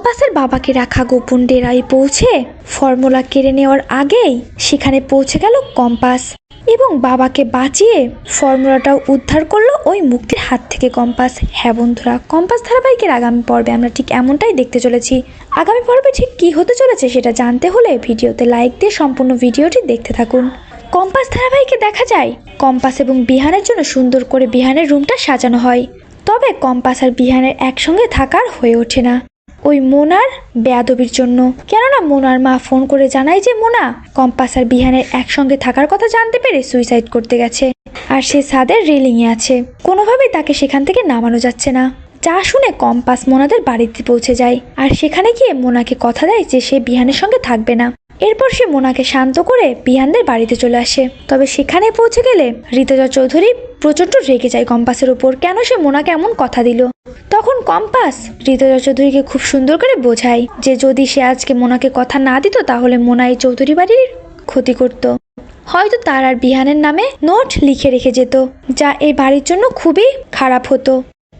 কম্পাসের বাবাকে রাখা গোপন ডেরায় পৌঁছে ফর্মুলা কেড়ে নেওয়ার আগেই সেখানে পৌঁছে গেল কম্পাস এবং বাবাকে বাঁচিয়ে ফর্মুলাটাও উদ্ধার করলো ওই মুক্তির হাত থেকে কম্পাস। হ্যাঁ বন্ধুরা, কম্পাস ধারাবাহিকের আগামী পর্বে আমরা ঠিক এমনটাই দেখতে চলেছি। আগামী পর্বে ঠিক কী হতে চলেছে সেটা জানতে হলে ভিডিওতে লাইক দিয়ে সম্পূর্ণ ভিডিওটি দেখতে থাকুন। কম্পাস ধারাবাহিকে দেখা যায় কম্পাস এবং বিহানের জন্য সুন্দর করে বিহানের রুমটা সাজানো হয়। তবে কম্পাস আর বিহানের একসঙ্গে থাকার হয়ে ওঠে না ওই মোনার বেয়াদবির জন্য। কেননা মোনার মা ফোন করে জানায় যে মোনা কম্পাস আর বিহানের একসঙ্গে থাকার কথা জানতে পেরে সুইসাইড করতে গেছে আর সে ছাদের রেলিংয়ে আছে, কোনোভাবেই তাকে সেখান থেকে নামানো যাচ্ছে না। যা শুনে কম্পাস মোনাদের বাড়িতে পৌঁছে যায় আর সেখানে গিয়ে মোনাকে কথা দেয় যে সে বিহানের সঙ্গে থাকবে না। এরপর সে মোনাকে শান্ত করে বিহানদের বাড়িতে চলে আসে। তবে সেখানে পৌঁছে গেলে ঋতুজা চৌধুরী প্রচণ্ড রেগে যায় কম্পাসের উপর, কেন সে মোনাকে এমন কথা দিল। তখন কম্পাস ঋতুজা চৌধুরীকে খুব সুন্দর করে বোঝায় যে যদি সে আজকে মোনাকে কথা না দিত তাহলে মোনা এই চৌধুরী বাড়ির ক্ষতি করত, হয়তো তার আর বিহানের নামে নোট লিখে রেখে যেত, যা এই বাড়ির জন্য খুবই খারাপ হতো।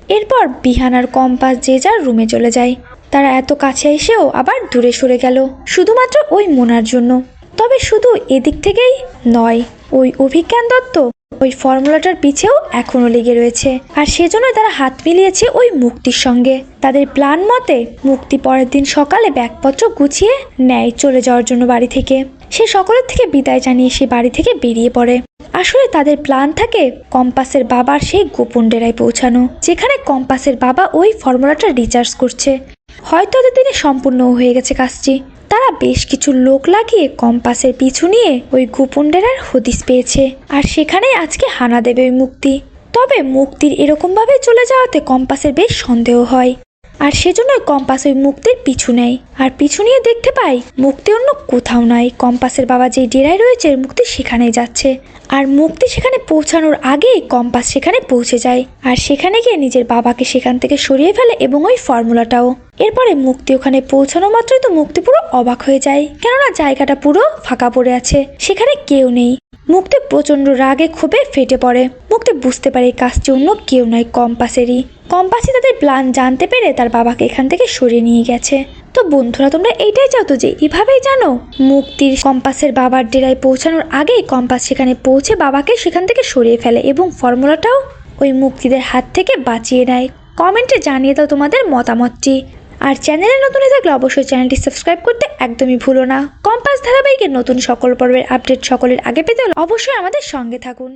এরপর বিহান আর কম্পাস যে যার রুমে চলে যায়। তারা এত কাছে এসেও আবার দূরে সরে গেল শুধুমাত্র ওই মোনার জন্য। তবে শুধু এদিক থেকেই নয়, ওই অভিজ্ঞান দত্ত ওই ফর্মুলাটার পিছেও এখনো লেগে রয়েছে আর সেজন্য তারা হাত মিলিয়েছে ওই মুক্তির সঙ্গে। তাদের প্ল্যান মতে মুক্তি পরের দিন সকালে ব্যাগপত্র গুছিয়ে নেয় চলে যাওয়ার জন্য বাড়ি থেকে। সে সকলের থেকে বিদায় জানিয়ে সে বাড়ি থেকে বেরিয়ে পড়ে। আসলে তাদের প্ল্যান থাকে কম্পাসের বাবার সেই গোপন ডেরায় পৌঁছানো, যেখানে কম্পাসের বাবা ওই ফর্মুলাটা রিচার্জ করছে। হয়তো এতদিনে সম্পূর্ণ হয়ে গেছে কাজটি। তারা বেশ কিছু লোক লাগিয়ে কম্পাসের পিছু নিয়ে ওই গোপন ডেরার হদিশ পেয়েছে আর সেখানেই আজকে হানা দেবে ওই মুক্তি। তবে মুক্তির এরকমভাবে চলে যাওয়াতে কম্পাসের বেশ সন্দেহ হয় আর সেজন্যই কম্পাস ওই মুক্তির পিছু নেয়। আর পিছু নিয়ে দেখতে পায় মুক্তি অন্য কোথাও নাই, কম্পাসের বাবা যেই ডেরায় রয়েছে মুক্তি সেখানেই যাচ্ছে। আর মুক্তি সেখানে পৌঁছানোর আগেই কম্পাস সেখানে পৌঁছে যায় আর সেখানে গিয়ে নিজের বাবাকে সেখান থেকে সরিয়ে ফেলে এবং ওই ফর্মুলাটাও। এরপরে মুক্তি ওখানে পৌঁছানো মাত্রই তো মুক্তি পুরো অবাক হয়ে যায়, কেননা জায়গাটা পুরো ফাঁকা পড়ে আছে, সেখানে কেউ নেই। মুক্তি প্রচন্ড রাগে ক্ষোভে ফেটে পড়ে। মুক্তি বুঝতে পারে এই কাজটি অন্য কেউ নয়, কম্পাসেরই। কম্পাসই তাদের প্ল্যান জানতে পেরে তার বাবাকে এখান থেকে সরিয়ে নিয়ে গেছে। তো বন্ধুরা, তোমরা এইটাই চাও তো যে এভাবেই জানো মুক্তির কম্পাসের বাবার ডেরায় পৌঁছানোর আগেই কম্পাস সেখানে পৌঁছে বাবাকে সেখান থেকে সরিয়ে ফেলে এবং ফর্মুলাটাও ওই মুক্তিদের হাত থেকে বাঁচিয়ে নেয়। কমেন্টে জানিয়ে দাও তোমাদের মতামতটি। আর চ্যানেলে নতুন হয়ে থাকলে অবশ্যই চ্যানেলটি সাবস্ক্রাইব করতে একদমই ভুলো না। কম্পাস ধারাবাহিকের নতুন সকল পর্বের আপডেট সকলের আগে পেতে হলে অবশ্যই আমাদের সঙ্গে থাকুন।